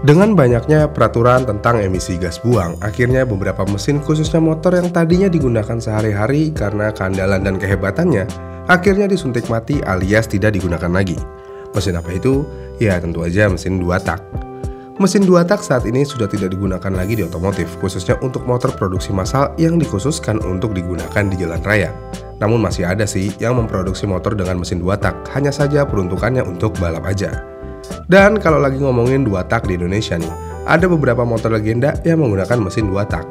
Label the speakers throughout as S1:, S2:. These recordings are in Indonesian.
S1: Dengan banyaknya peraturan tentang emisi gas buang, akhirnya beberapa mesin khususnya motor yang tadinya digunakan sehari-hari karena keandalan dan kehebatannya, akhirnya disuntik mati alias tidak digunakan lagi. Mesin apa itu? Ya tentu aja mesin 2 tak. Mesin 2 tak saat ini sudah tidak digunakan lagi di otomotif, khususnya untuk motor produksi massal yang dikhususkan untuk digunakan di jalan raya. Namun masih ada sih yang memproduksi motor dengan mesin 2 tak, hanya saja peruntukannya untuk balap aja. Dan kalau lagi ngomongin 2 tak di Indonesia nih, ada beberapa motor legenda yang menggunakan mesin 2 tak.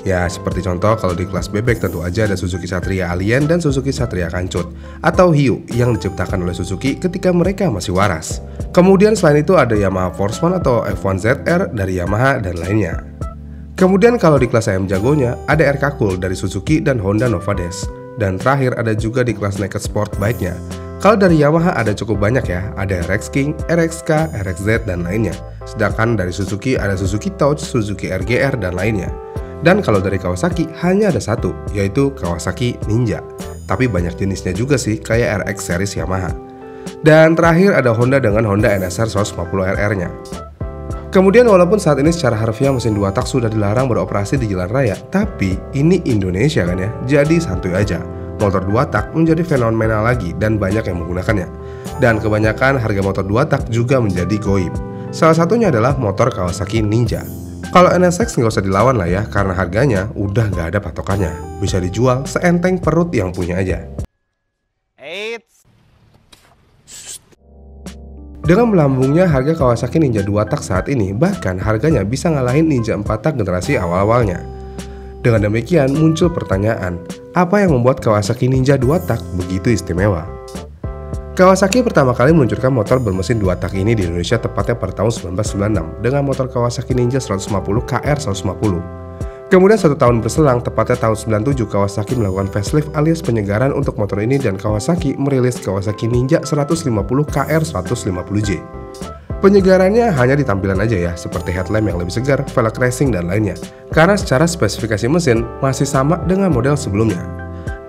S1: Ya seperti contoh kalau di kelas bebek tentu aja ada Suzuki Satria Alien dan Suzuki Satria Kancut, atau Hiu yang diciptakan oleh Suzuki ketika mereka masih waras. Kemudian selain itu ada Yamaha Force One atau F1 ZR dari Yamaha dan lainnya. Kemudian kalau di kelas ayam jagonya ada RK Cool dari Suzuki dan Honda Nova Dash. Dan terakhir ada juga di kelas naked sport bike-nya. Kalau dari Yamaha ada cukup banyak ya, ada RX King, RXK, RXZ, dan lainnya. Sedangkan dari Suzuki ada Suzuki Touch, Suzuki RGR, dan lainnya. Dan kalau dari Kawasaki hanya ada satu, yaitu Kawasaki Ninja. Tapi banyak jenisnya juga sih, kayak RX series Yamaha. Dan terakhir ada Honda dengan Honda NSR 150RR-nya. Kemudian walaupun saat ini secara harfiah mesin 2 tak sudah dilarang beroperasi di jalan raya, tapi ini Indonesia kan ya, jadi santuy aja. Motor 2 tak menjadi fenomena lagi dan banyak yang menggunakannya. Dan kebanyakan harga motor 2 tak juga menjadi goib. Salah satunya adalah motor Kawasaki Ninja. Kalau NSX nggak usah dilawan lah ya, karena harganya udah nggak ada patokannya. Bisa dijual seenteng perut yang punya aja. Dengan melambungnya harga Kawasaki Ninja 2 tak saat ini, bahkan harganya bisa ngalahin Ninja 4 tak generasi awal-awalnya. Dengan demikian muncul pertanyaan, apa yang membuat Kawasaki Ninja 2 tak begitu istimewa? Kawasaki pertama kali meluncurkan motor bermesin 2 tak ini di Indonesia tepatnya pada tahun 1996 dengan motor Kawasaki Ninja 150 KR 150. Kemudian 1 tahun berselang, tepatnya tahun 97, Kawasaki melakukan facelift alias penyegaran untuk motor ini dan Kawasaki merilis Kawasaki Ninja 150 KR 150J. Penyegarannya hanya di tampilan aja ya, seperti headlamp yang lebih segar, velg racing, dan lainnya. Karena secara spesifikasi mesin masih sama dengan model sebelumnya.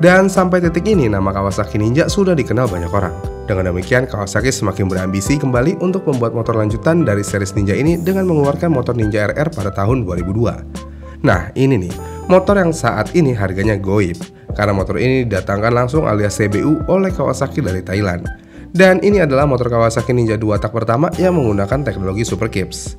S1: Dan sampai titik ini nama Kawasaki Ninja sudah dikenal banyak orang. Dengan demikian Kawasaki semakin berambisi kembali untuk membuat motor lanjutan dari series Ninja ini dengan mengeluarkan motor Ninja RR pada tahun 2002. Nah ini nih, motor yang saat ini harganya goib. Karena motor ini didatangkan langsung alias CBU oleh Kawasaki dari Thailand. Dan ini adalah motor Kawasaki Ninja 2 tak pertama yang menggunakan teknologi Super Kips.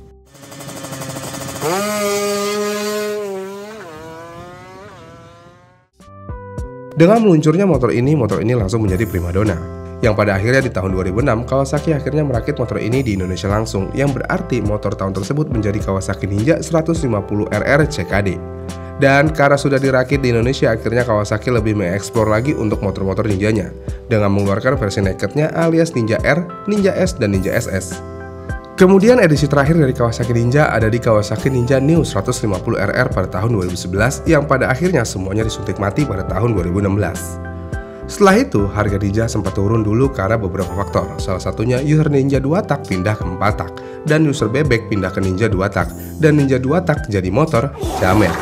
S1: Dengan meluncurnya motor ini langsung menjadi primadona. Yang pada akhirnya di tahun 2006, Kawasaki akhirnya merakit motor ini di Indonesia langsung, yang berarti motor tahun tersebut menjadi Kawasaki Ninja 150RR CKD. Dan karena sudah dirakit di Indonesia, akhirnya Kawasaki lebih mengeksplor lagi untuk motor-motor ninjanya dengan mengeluarkan versi nakednya alias Ninja R, Ninja S, dan Ninja SS. Kemudian edisi terakhir dari Kawasaki Ninja ada di Kawasaki Ninja New 150RR pada tahun 2011 yang pada akhirnya semuanya disuntik mati pada tahun 2016. Setelah itu, harga Ninja sempat turun dulu karena beberapa faktor. Salah satunya user Ninja 2 tak pindah ke 4 tak, dan user bebek pindah ke Ninja 2 tak, dan Ninja 2 tak jadi motor jamet.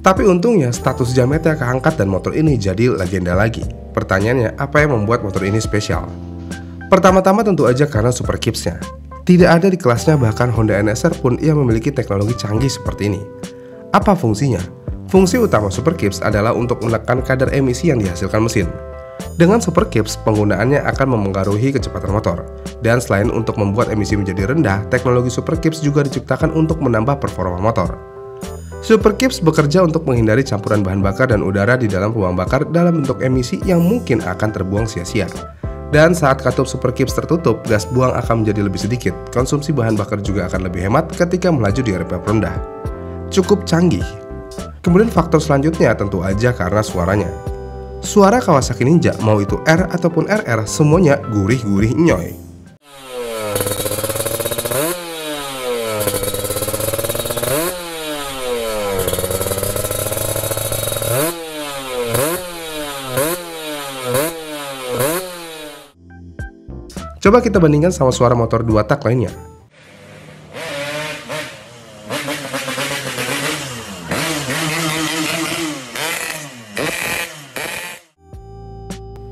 S1: Tapi untungnya status jametnya keangkat dan motor ini jadi legenda lagi. Pertanyaannya, apa yang membuat motor ini spesial? Pertama-tama tentu aja karena Super Kips-nya. Tidak ada di kelasnya, bahkan Honda NSR pun yang memiliki teknologi canggih seperti ini. Apa fungsinya? Fungsi utama Super Kips adalah untuk menekan kadar emisi yang dihasilkan mesin. Dengan Super Kips, penggunaannya akan memengaruhi kecepatan motor. Dan selain untuk membuat emisi menjadi rendah, teknologi Super Kips juga diciptakan untuk menambah performa motor. Super Kips bekerja untuk menghindari campuran bahan bakar dan udara di dalam ruang bakar dalam bentuk emisi yang mungkin akan terbuang sia-sia. Dan saat katup Super Kips tertutup, gas buang akan menjadi lebih sedikit. Konsumsi bahan bakar juga akan lebih hemat ketika melaju di RPM rendah. Cukup canggih. Kemudian faktor selanjutnya tentu aja karena suaranya. Suara Kawasaki Ninja, mau itu R ataupun RR, semuanya gurih-gurih nyoy. Coba kita bandingkan sama suara motor 2 tak lainnya.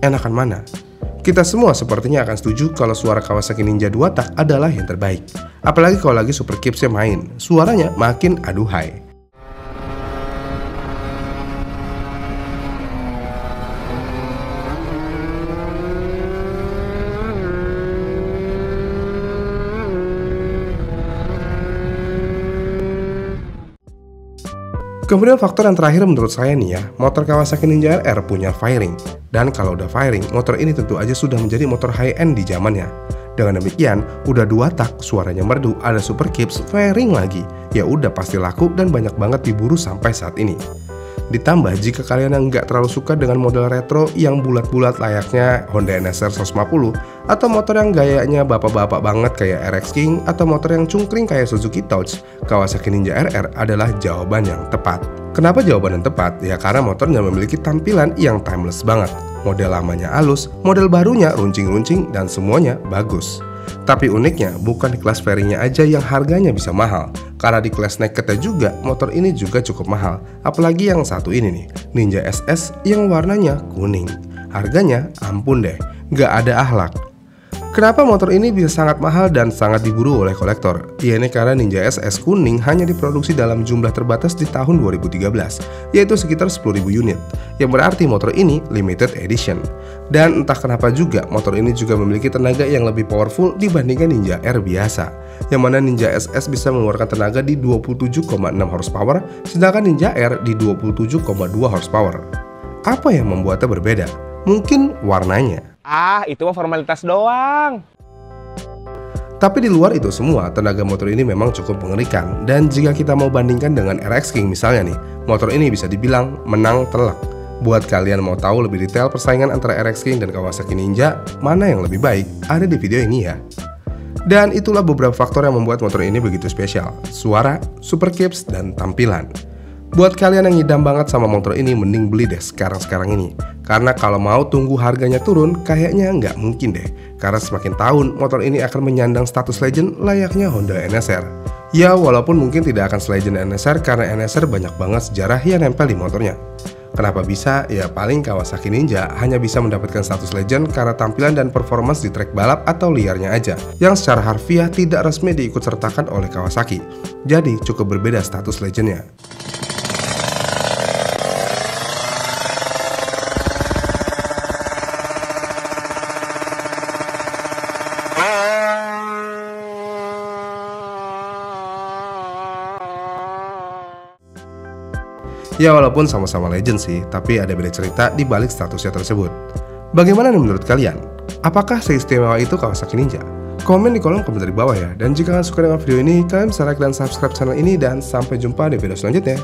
S1: Enakan mana? Kita semua sepertinya akan setuju kalau suara Kawasaki Ninja 2 tak adalah yang terbaik. Apalagi kalau lagi Super Kipsnya main, suaranya makin aduhai. Kemudian faktor yang terakhir menurut saya nih ya, motor Kawasaki Ninja RR punya fairing. Dan kalau udah fairing, motor ini tentu aja sudah menjadi motor high-end di zamannya. Dengan demikian, udah 2 tak, suaranya merdu, ada Super Kips, fairing lagi. Ya udah pasti laku dan banyak banget diburu sampai saat ini. Ditambah jika kalian yang nggak terlalu suka dengan model retro yang bulat-bulat layaknya Honda NSR 150 atau motor yang gayanya bapak-bapak banget kayak RX King atau motor yang cungkring kayak Suzuki Touch, Kawasaki Ninja RR adalah jawaban yang tepat. Kenapa jawaban yang tepat? Ya karena motornya memiliki tampilan yang timeless banget. Model lamanya halus, model barunya runcing-runcing dan semuanya bagus. Tapi uniknya, bukan di kelas fairingnya aja yang harganya bisa mahal. Karena di kelas nakednya juga, motor ini juga cukup mahal. Apalagi yang satu ini nih, Ninja SS yang warnanya kuning. Harganya ampun deh, nggak ada akhlak. Kenapa motor ini bisa sangat mahal dan sangat diburu oleh kolektor? Ya ini karena Ninja SS kuning hanya diproduksi dalam jumlah terbatas di tahun 2013, yaitu sekitar 10.000 unit, yang berarti motor ini limited edition. Dan entah kenapa juga motor ini juga memiliki tenaga yang lebih powerful dibandingkan Ninja R biasa, yang mana Ninja SS bisa mengeluarkan tenaga di 27,6 horsepower, sedangkan Ninja R di 27,2 horsepower. Apa yang membuatnya berbeda? Mungkin warnanya.
S2: Itu mah formalitas doang.
S1: Tapi di luar itu semua, tenaga motor ini memang cukup mengerikan. Dan jika kita mau bandingkan dengan RX King misalnya nih, motor ini bisa dibilang menang telak. Buat kalian mau tahu lebih detail persaingan antara RX King dan Kawasaki Ninja, mana yang lebih baik, ada di video ini ya. Dan itulah beberapa faktor yang membuat motor ini begitu spesial. Suara, Super Kips, dan tampilan. Buat kalian yang ngidam banget sama motor ini, mending beli deh sekarang ini. Karena kalau mau tunggu harganya turun, kayaknya nggak mungkin deh. Karena semakin tahun, motor ini akan menyandang status legend layaknya Honda NSR. Ya, walaupun mungkin tidak akan selegend NSR karena NSR banyak banget sejarah yang nempel di motornya. Kenapa bisa? Ya paling Kawasaki Ninja hanya bisa mendapatkan status legend karena tampilan dan performance di trek balap atau liarnya aja, yang secara harfiah tidak resmi diikutsertakan oleh Kawasaki. Jadi cukup berbeda status legendnya. Ya walaupun sama-sama legend sih, tapi ada beda cerita di balik statusnya tersebut. Bagaimana nih menurut kalian? Apakah seistimewa itu Kawasaki Ninja? Komen di kolom komentar di bawah ya. Dan jika kalian suka dengan video ini, kalian bisa like dan subscribe channel ini. Dan sampai jumpa di video selanjutnya.